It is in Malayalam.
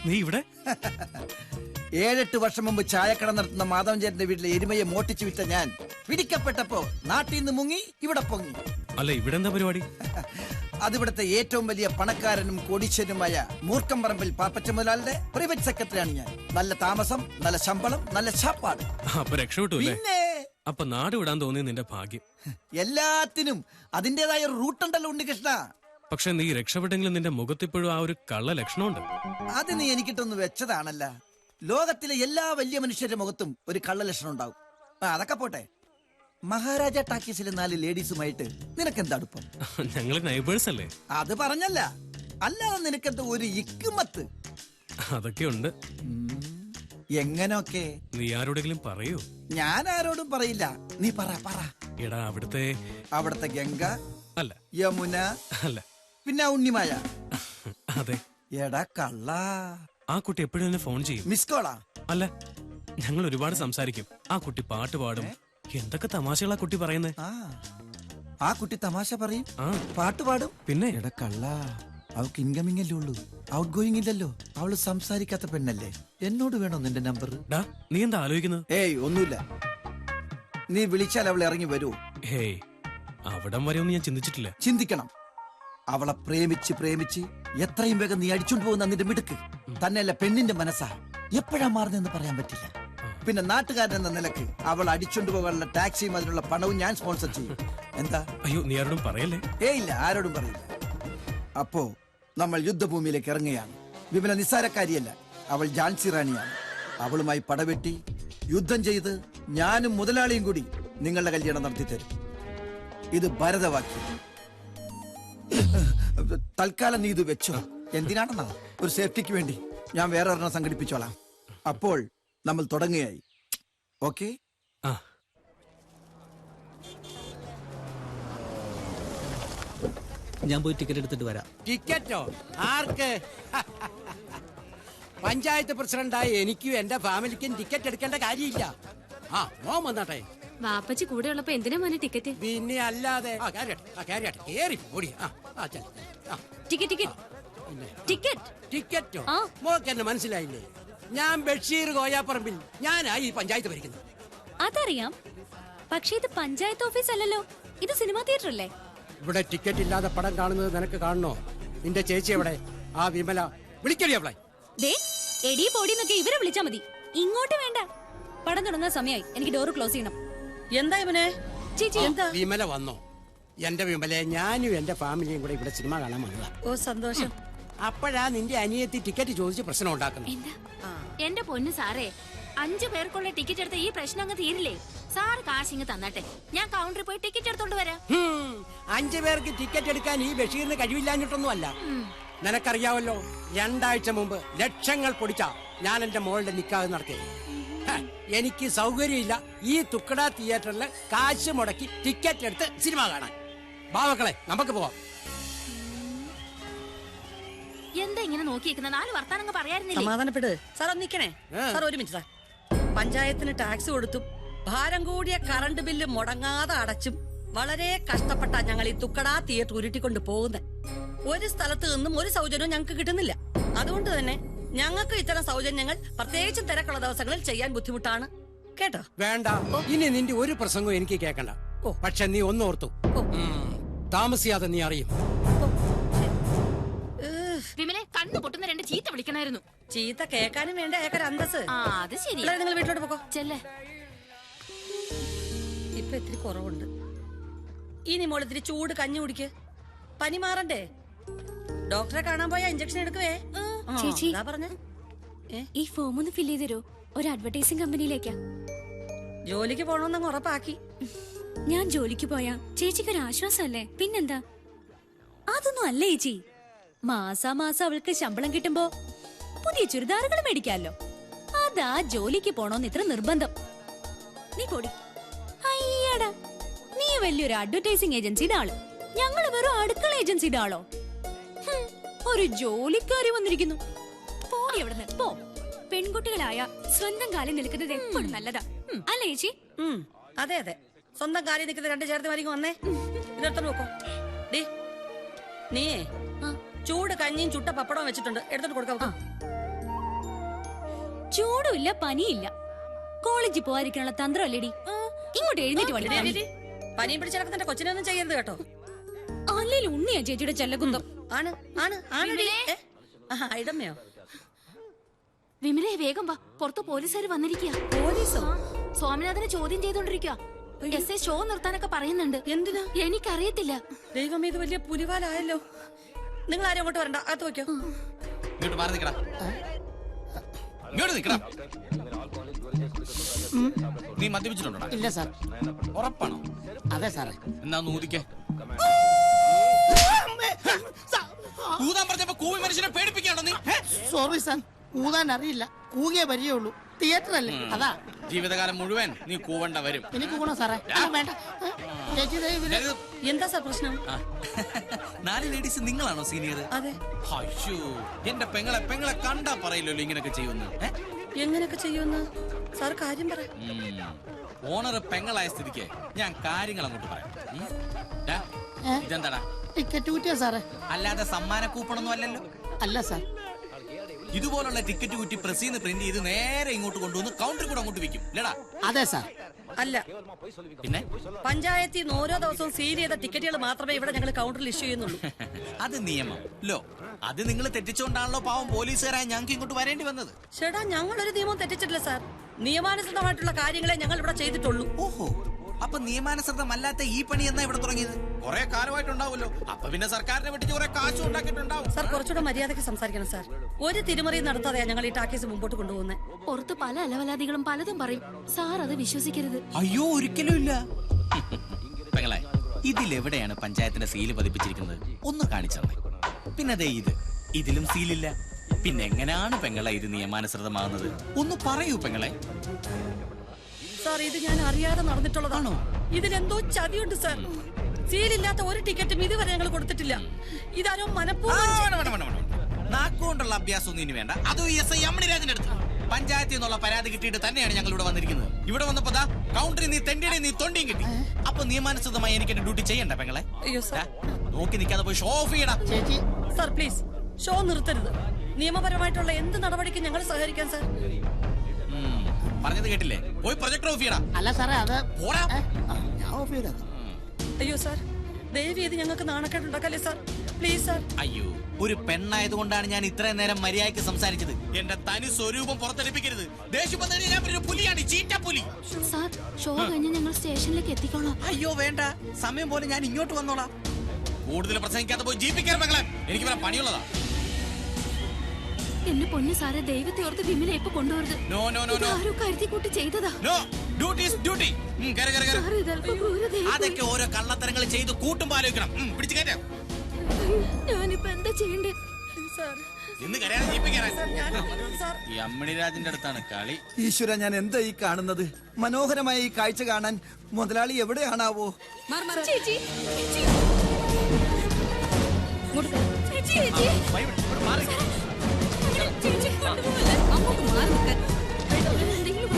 നീ ഇവിടെ 7-8 വർഷം മുമ്പ് ചായക്കട നടത്തുന്ന മാധവൻ ചേട്ടന്റെ വീട്ടിലെ എരുമയെ മോട്ടിച്ചു വിറ്റ ഞാൻ പിടിക്കപ്പെട്ടപ്പോ നാട്ടിൽ നിന്ന് മുങ്ങി ഇവിടെ പൊങ്ങി. അല്ല, ഇവിടെ എന്താ പരിപാടി? അതിവിടുത്തെ ഏറ്റവും വലിയ പണക്കാരനും കോടീശ്വരനുമായ മൂർക്കമ്പറമ്പിൽ പാപ്പച്ച മുതലാളിയുടെ പ്രൈവറ്റ് സെക്രട്ടറിയാണ് ഞാൻ. നല്ല താമസം, നല്ല ശമ്പളം, നല്ല ശാപ്പാട്. അപ്പൊ രക്ഷപ്പെട്ടു അല്ലേ? പിന്നെ അപ്പൊ നാട് വിടാൻ തോന്നിയ നിന്റെ ഭാഗ്യം. എല്ലാത്തിനും അതിന്റേതായ ഒരു റൂട്ടുണ്ടല്ലോ ഉണ്ണികൃഷ്ണ. പക്ഷെ നീ രക്ഷപ്പെട്ടെങ്കിലും നിന്റെ മുഖത്തിപ്പോഴും ആ ഒരു കള്ള ലക്ഷണമുണ്ട്. അത് നീ എനിക്കിട്ടൊന്ന് വെച്ചതാണല്ല. ലോകത്തിലെ എല്ലാ വലിയ മനുഷ്യരുടെ മുഖത്തും ഒരു കള്ള ലക്ഷണം ഉണ്ടാവും. അതൊക്കെ പോട്ടെ, മഹാരാജ ടാക്കീസിലെ 4 ലേഡീസുമായിട്ട് നിനക്കെന്താ അടുപ്പം? ഞങ്ങള് നൈബേഴ്സ് അല്ലേ? അത് പറഞ്ഞല്ല, അല്ലാതെ നിനക്കെന്താ ഒരു ഇക്കുമത്ത്? അതൊക്കെ ഉണ്ട്. എങ്ങനൊക്കെ? നീ ആരോടെങ്കിലും പറയൂ? ഞാൻ ആരോടും പറയില്ല. നീ പറ. എടാ, അവിടുത്തെ ഗംഗ അല്ല, യമുന അല്ല, പിന്നെ ഉണ്ണിമായ. അതെ. എടാ കള്ള, ആ കുട്ടി എപ്പോഴും എന്നെ ഫോൺ ചെയ്യും. മിസ് കോളാ? അല്ല, ഞങ്ങൾ ഒരുപാട് സംസാരിക്കും. ആ കുട്ടി പാട്ട് പാടും. എന്തൊക്കെ തമാശകളാ കുട്ടി പറയുന്നത്. ആ കുട്ടി തമാശ പറയും, പാട്ട് പാടും. പിന്നെ എടാ കള്ള, അവൾക്ക് ഇൻകമിംഗ് അല്ലേ ഉള്ളൂ, ഔട്ട് ഗോയിങ് ഇല്ലല്ലോ. അവള് സംസാരിക്കാത്ത പെണ്ണല്ലേ. എന്നോട് വേണോ നിന്റെ നമ്പർ? നീ എന്താ ആലോചിക്കുന്നത്? ഏയ് ഒന്നുമില്ല. നീ വിളിച്ചാൽ അവൾ ഇറങ്ങി വരൂ? ഹേയ്, അവിടം വരെ ഒന്നും ഞാൻ ചിന്തിച്ചിട്ടില്ല. ചിന്തിക്കണം. അവളെ പ്രേമിച്ച് എത്രയും വേഗം നീ അടിച്ചോണ്ട് പോകുന്ന നിന്റെ മിടുക്ക് തന്നെയല്ല, പെണ്ണിന്റെ മനസ്സാ എപ്പോഴാ മാറുന്നെന്ന് പറയാൻ പറ്റില്ല. പിന്നെ നാട്ടുകാരൻ എന്ന നിലക്ക് അവൾ അടിച്ചോണ്ട് പോകാനുള്ള ടാക്സിയും അതിനുള്ള പണവും ഞാൻ സ്പോൺസർ ചെയ്യും. എന്താ? അയ്യോ, നീ ആരോടും പറയല്ലേ? ഇല്ല, ആരോടും പറയില്ല. അപ്പോ നമ്മൾ യുദ്ധഭൂമിയിലേക്ക് ഇറങ്ങുകയാണ്. വിമല നിസ്സാരക്കാരിയല്ല, അവൾ ഝാൻസി റാണിയാണ്. അവളുമായി പടവെട്ടി യുദ്ധം ചെയ്ത് ഞാനും മുതലാളിയും കൂടി നിങ്ങളുടെ കല്യാണം നടത്തി തരും. ഇത് ഭരതവാക്യം. തൽക്കാലം നീ ഇത് വെച്ചോ. എന്തിനാണെന്നാ? ഒരു സേഫ്റ്റിക്ക് വേണ്ടി ഞാൻ വേറെ ഒരെണ്ണം സംഘടിപ്പിച്ചോളാം. അപ്പോൾ നമ്മൾ തുടങ്ങുകയായി. ഓക്കെ? ഞാൻ പോയി ടിക്കറ്റ് എടുത്തിട്ട് വരാം. ടിക്കറ്റോ? ആർക്ക്? പഞ്ചായത്ത് പ്രസിഡന്റായി എനിക്കും എന്റെ ഫാമിലിക്കും ടിക്കറ്റ് എടുക്കേണ്ട കാര്യമില്ല. മോൻ വന്നാട്ടെ. വാപ്പച്ചി കൂടെ ഉള്ളപ്പോ എന്തിനാ മോനെ ടിക്കറ്റ്? പിന്നെ അല്ലാതെ. ടിക്കറ്റോ? മോക്ക് എന്നെ മനസ്സിലായില്ലേ? ഞാൻ ബഷീർ കോയാപ്പറമ്പിൽ. ഞാനായി ഈ പഞ്ചായത്ത് ഭരിക്കുന്നത്. അതറിയാം, പക്ഷേ ഇത് പഞ്ചായത്ത് ഓഫീസ് അല്ലല്ലോ, ഇത് സിനിമാ തിയേറ്റർ അല്ലേ? ഇവിടെ ടിക്കറ്റ് ഇല്ലാതെ പടം കാണുന്നത് നിനക്ക് കാണണോ? നിന്റെ ചേച്ചി എവിടെ? ആ വിമല. വിളിക്കടി അവളെ. എടി പൊടിന്നൊക്കെ ഇവരെ വിളിച്ചാ മതി, ഇങ്ങോട്ട് വേണ്ട. പടം തുടങ്ങാൻ സമയമായി, എനിക്ക് ഡോറ് ക്ലോസ് ചെയ്യണം. എന്താ ഇവനെ? ചേച്ചി എന്താ? വിമല വന്നോ? എന്റെ വിമലെ, ഞാനും എന്റെ ഫാമിലിയും കൂടെ ഇവിടെ സിനിമ കാണാൻ വന്നതാ. ഓ സന്തോഷം. അപ്പോഴാ നിന്റെ അനിയത്തി ടിക്കറ്റ് ചോദിച്ച് പ്രശ്നം ഉണ്ടാക്കുന്നു. എന്റെ പൊന്നു സാറേ, 5 പേർക്കുള്ള ടിക്കറ്റ് എടുത്ത ഈ പ്രശ്നം അങ്ങ് തീരില്ലേ? സാറ് കാശിങ് തന്നട്ടെ, ഞാൻ കൗണ്ടറിൽ പോയി ടിക്കറ്റ് എടുത്തോണ്ട് വരാം. 5 പേർക്ക് ടിക്കറ്റ് എടുക്കാൻ ഈ ബഷീറിന് കഴിവില്ലാഞ്ഞിട്ടൊന്നും അല്ല. നിനക്കറിയാവല്ലോ, 2 ആഴ്ച മുമ്പ് ലക്ഷങ്ങൾ പൊടിച്ച ഞാൻ എന്റെ മോളുടെ നിക്കാഹ് നടത്തിയത്. എനിക്ക് സൗകര്യമില്ല ഈ തുക്കട തിയേറ്ററിൽ കാശ് മുടക്കി ടിക്കറ്റ് എടുത്ത് സിനിമ കാണാൻ. ബാവക്കളെ, നമുക്ക് പോവാം. എന്താ ഇങ്ങനെ നോക്കിയിരിക്കുന്ന? 4 വർത്താനങ്ങൾ പറയാറുന്നില്ല. സമാധാനപ്പെട് സാർ. നിക്കണേ സാർ, ഒരു മിനിറ്റ് സാർ. പഞ്ചായത്തിന് ടാക്സ് കൊടുത്തും ഭാരം കൂടിയ കറണ്ട് ബില്ല് മുടങ്ങാതെ അടച്ചും വളരെ കഷ്ടപ്പെട്ട ഞങ്ങൾ ഈ തുക്കട തിയേറ്റർ ഉരുട്ടിക്കൊണ്ട് പോകുന്നത്. ഒരു സ്ഥലത്ത് നിന്നും ഒരു സൗജന്യവും ഞങ്ങൾക്ക് കിട്ടുന്നില്ല. അതുകൊണ്ട് തന്നെ ഞങ്ങൾക്ക് ഇത്തരം സൗജന്യങ്ങൾ പ്രത്യേകിച്ചും തിരക്കുള്ള ദിവസങ്ങളിൽ ചെയ്യാൻ ബുദ്ധിമുട്ടാണ്. കേട്ടോ? വേണ്ട, ഇനി നിന്റെ ഒരു പ്രസംഗവും എനിക്ക് കേൾക്കണ്ട. പക്ഷെ നീ ഒന്നോർത്തു, താമസിയാതെ നീ അറിയും. വിമലെ, കണ്ണു പൊട്ടുന്ന 2 ചീത്ത വിളിക്കണായിരുന്നു. ചീത്ത കേൾക്കാനും വേണ്ട അയാൾക്കൊരു അന്തസ്. അത് ശരി. നിങ്ങൾ വീട്ടിലോട്ട് പോക്കോ. ചെല്ലേ. ഇപ്പൊ ഇത്തിരി കുറവുണ്ട്. ഇനി മോൾ ഇത്തിരി ചൂട് കഞ്ഞി കുടിക്ക്. പനി മാറണ്ടേ? ഡോക്ടറെ കാണാൻ പോയാ ഇഞ്ചക്ഷൻ എടുക്കുവേ. ചേച്ചി പറഞ്ഞ ഈ ഫോം ഒന്ന് ഫില്ല് ചെയ്ത് തരോ? ഒരു അഡ്വർടൈസിംഗ് കമ്പനിയിലേക്കാ. ജോലിക്ക് പോണോന്നങ്ങ് ഉറപ്പാക്കി. ഞാൻ ജോലിക്ക് പോയാ ചേച്ചിക്ക് ഒരു ആശ്വാസമല്ലേ? പിന്നെന്താ? അതൊന്നും അല്ല ചേച്ചി, മാസാമാസം അവൾക്ക് ശമ്പളം കിട്ടുമ്പോ പുതിയ ചുരിദാറുകൾ മേടിക്കാമല്ലോ. അതാ ജോലിക്ക് പോണോന്ന് ഇത്ര നിർബന്ധം. നീ പൊടി. അയ്യടാ, നീ വലിയൊരു അഡ്വർടൈസിംഗ് ഏജൻസിയുടെ ആള്, ഞങ്ങള് വെറും അടുക്കള ഏജൻസിയുടെ ആളോ? ഒരു ജോലിക്കാരി വന്നിരിക്കുന്നു. പോടി എവിടുന്ന് പോ. പെൺകുട്ടികളായ സ്വന്തം കാലിൽ നിൽക്കുന്നത് എപ്പോഴും നല്ലതാ അല്ലേ ചേച്ചി? അതെ അതെ, സ്വന്തം കാലിൽ നിൽക്കുന്ന 2 ചേർത്ത് വരിക വന്നേ. ഇതെടുത്തു നോക്കോ. നീ ചൂട് കഞ്ഞിയും ചുട്ട പപ്പടവും വെച്ചിട്ടുണ്ട്, എടുത്തോണ്ട് കൊടുക്കാം. ചൂടുമില്ല പനിയില്ല, കോളേജിൽ പോവാതിരിക്കാനുള്ള തന്ത്രമല്ലേടി. ഇങ്ങോട്ട് എഴുന്നേറ്റ് വളി. പനിയും പിടിച്ചിടക്കുന്നതിന്റെ കൊച്ചിനൊന്നും ചെയ്യരുത് കേട്ടോ. അല്ലേലും ഉണ്ണിയാ ചേച്ചിയുടെ ചെല്ലകുന്തം. ആണ് ആണ് ആണടി. ഇടമ്മയോ? വിമലേ വേഗം വാ, പുറത്ത് പോലീസുകാർ വന്നിരിക്കുക. പോലീസോ? സ്വാമിനാഥനെ ചോദ്യം ചെയ്തോണ്ടിരിക്കുക. എസ് ഷോ നിർത്താനൊക്കെ പറയുന്നുണ്ട്. എന്തിനാ? എനിക്കറിയത്തില്ല. ദൈവമേ, ഇത് വലിയ പുലിവാലായല്ലോ. നിങ്ങൾ ആരും അങ്ങോട്ട് വരണ്ട, അകത്ത് വയ്ക്കോ. ഇങ്ങോട്ട് മാറി നിക്കടാ, ഇങ്ങോട്ട് നിക്കടാ. നീ മദ്യപിച്ചിട്ടുണ്ടോ? ഇല്ല സാർ. ഉറപ്പാണോ? അതെ സാറേ. എന്നാ ഊതിക്കേ. ഊതാൻ പറഞ്ഞപ്പോ കൂവി മനുഷ്യനെ പേടിപ്പിക്കാണോ നീ? സോറി സാർ, ഊതാൻ അറിയില്ല, കൂകിയേ പരിചയമുള്ളൂ. തിയേറ്റർ അല്ലേ, അതാ. ജീവിതകാലം മുഴുവൻ നീ കൂവണ്ട വരും. എനിക്ക് ഗുണം സാറേ. വേണ്ട ചേച്ചി, എന്താ സാർ പ്രശ്നം? 4 ലേഡീസ് നിങ്ങളാണോ സീനിയർ? അതെ. അയ്യോ, എന്റെ പെങ്ങളെ കണ്ടാ പറയില്ലല്ലോ ഇങ്ങനൊക്കെ ചെയ്യുന്നു. എങ്ങനെയൊക്കെ ചെയ്യുമെന്ന് സാർ കാര്യം പറ. ഓണർ പെങ്ങളായ സ്ഥിതിക്ക് ഞാൻ കാര്യങ്ങൾ അങ്ങോട്ട് പറയാം. ഇതെന്താടാ? ടിക്കറ്റ് കുറ്റിയാ സാറേ. അല്ലാതെ സമ്മാന കൂപ്പണൊന്നും അല്ലല്ലോ? അല്ല സാർ. ഇതുപോലുള്ള ടിക്കറ്റ് കുറ്റി പ്രസിന്ന് പ്രിന്റ് ചെയ്ത് നേരെ ഇങ്ങോട്ട് കൊണ്ടുവന്ന് കൗണ്ടറിൽ കൂടെ അങ്ങോട്ട് വെക്കും അല്ലേടാ? അതെ സാർ. അല്ല, പിന്നെ പഞ്ചായത്തിൽ നിന്ന് ഓരോ ദിവസവും സീൽ ചെയ്ത ടിക്കറ്റുകൾ മാത്രമേ ഇവിടെ ഞങ്ങൾ കൗണ്ടറിൽ ഇഷ്യൂ ചെയ്യുന്നുള്ളൂ. അത് നിയമം ലോ. അത് നിങ്ങൾ തെറ്റിച്ചോണ്ടാണല്ലോ പാവം പോലീസുകാരായ ഞങ്ങൾക്ക് ഇങ്ങോട്ട് വരേണ്ടി വന്നത്. ചേട്ടാ, ഞങ്ങളൊരു നിയമം തെറ്റിച്ചിട്ടില്ല സാർ. നിയമാനുസൃതമായിട്ടുള്ള കാര്യങ്ങളെ ഞങ്ങൾ ഇവിടെ ചെയ്തിട്ടുള്ളൂ. ഓഹോ, അപ്പൊ നിയമാനുസൃതമല്ലാത്ത ഈ പണി എന്നാ ഇവിടെ തുടങ്ങിയത്? കുറെ കാലമായിട്ടുണ്ടാവുമല്ലോ. അപ്പൊ പിന്നെ സർക്കാരിനെ വെട്ടിച്ച് കുറെ കാശും ഉണ്ടാക്കിയിട്ടുണ്ടാവും. സാർ, കുറച്ചുകൂടെ മര്യാദയ്ക്ക് സംസാരിക്കണം സാർ. ഒരു തിരിമറിയും നടത്താതെയാ ഞങ്ങൾ ഈ ടാക്കീസ് മുമ്പോട്ട് കൊണ്ടുപോകുന്നത്. പുറത്ത് പല അലവലാദികളും പലതും പറയും. സാർ അത് വിശ്വസിക്കരുത്. അയ്യോ, ഒരിക്കലും ഇല്ല. പെങ്ങളെ, ഇതിലെവിടെയാണ് പഞ്ചായത്തിന്റെ സീല് പതിപ്പിച്ചിരിക്കുന്നത്? ഒന്ന് കാണിച്ചേ. പിന്നെ അതെ, ഇതിലും സീലില്ല. പിന്നെ എങ്ങനെയാണ് പെങ്ങളെ ഇത് നിയമാനുസൃതമാകുന്നത്? ഒന്ന് പറയൂ പെങ്ങളെ. സാർ, ഇത് ഞാൻ അറിയാതെ നടന്നിട്ടുള്ളതാണോ? ഇതിലെന്തോ ചതിയുണ്ട് സാർ. സീലില്ലാത്ത ഒരു ടിക്കറ്റും ഇതുവരെ ഞങ്ങൾ കൊടുത്തിട്ടില്ല. ഇതാരോ മനഃപൂർവ്വം. നാക്കുകൊണ്ടുള്ള അഭ്യാസം ഒന്നും ഇനി വേണ്ട. അതും SI അമ്മിണിരാജിന്റെ അടുത്ത് പഞ്ചായത്തിൽ നിന്നുള്ള പരാതി കിട്ടിയിട്ട് തന്നെയാണ് ഞങ്ങൾ ഇവിടെ വന്നിരിക്കുന്നത്. ഇവിടെ വന്നപ്പോ കൗണ്ടറിൽ നീ തെണ്ടിയുടെ നീ തൊണ്ടിയും കിട്ടി. അപ്പൊ നിയമാനുസൃതമായി എനിക്ക് എന്റെ ഡ്യൂട്ടി ചെയ്യണ്ട പെങ്ങളെ? അയ്യോ സാർ, നോക്കി നിൽക്കാതെ പോയി ഷോ ഓഫ് ചെയ്യണം. ചേച്ചി സാർ പ്ലീസ്, ഷോ നിർത്തരുത്. നിയമപരമായിട്ടുള്ള എന്ത് നടപടിക്കും ഞങ്ങൾ സഹകരിക്കാൻ സാർ. പറഞ്ഞത് കേട്ടില്ലേ? പോയി പ്രൊജക്ടർ ഓഫ് ചെയ്യണം. അല്ല സാറേ, അത് പോരാ. ഞാൻ ഓഫ് ചെയ്തത്. അയ്യോ സാർ, ദയവ് ചെയ്ത് ഞങ്ങൾക്ക് നാണക്കേടുണ്ടാക്കല്ലേ സാർ. Please sir. അയ്യോ, ഒരു പെണ്ണായതുകൊണ്ടാണ് ഞാൻ ഇത്രയും നേരം മര്യാദയ്ക്ക് സംസാരിച്ചത്. എന്റെ തനി സ്വരൂപം പുറത്തെടുപ്പിക്കരുത്. ദേഷ്യം വന്നു ഞാൻ ഒരു പുലിയാണ്, ചീറ്റപ്പുലി. സാർ, ഷോ കഴിഞ്ഞ് ഞങ്ങൾ സ്റ്റേഷനിലേക്ക് എത്തിക്കോളാം. അയ്യോ വേണ്ട, സമയം പോലെ ഞാൻ ഇങ്ങോട്ട് വന്നോളാം. കൂടുതൽ പ്രസംഗിക്കാതെ പോയി ജീപ്പിക്കാൻ മകളെ, എനിക്ക് വേറെ പണിയുള്ളതാ. എന്റെ പൊന്നു സാറെ, ദൈവത്തെ ഓർത്ത് വിമലെ ഇപ്പൊ കൊണ്ടുവരുത്. നോ നോ നോ നോ, ആരോ കരുതി കൂട്ടി ചെയ്തതാ. No, duty is duty. Sir, ഇതല്പം ക്രൂരതയായി. അതൊക്കെ ഓരോ കള്ളത്തരങ്ങൾ ചെയ്ത് കൂട്ടും ആലോചിക്കണം. പിടിച്ചു കയറ്റാം. ഞാനിപ്പോ എന്താ ചെയ്യണ്ടേ? സാർ, ഇന്ന് കരയാതെ ജീപ്പിക്കാനാ. സാർ, ഈ അമ്മിണിരാജിന്റെ അടുത്താണ് കളി. ഈശ്വര, ഞാൻ എന്താ ഈ കാണുന്നത്? മനോഹരമായ ഈ കാഴ്ച കാണാൻ മുതലാളി എവിടെയാണാവോ? ചേച്ചി, ചേച്ചി, ചേച്ചി, ചേച്ചി, ചേച്ചി കൊണ്ടുപോകല്ലേ. അങ്ങോട്ട് മാറി നിൽക്കാൻ. എന്തെങ്കിലും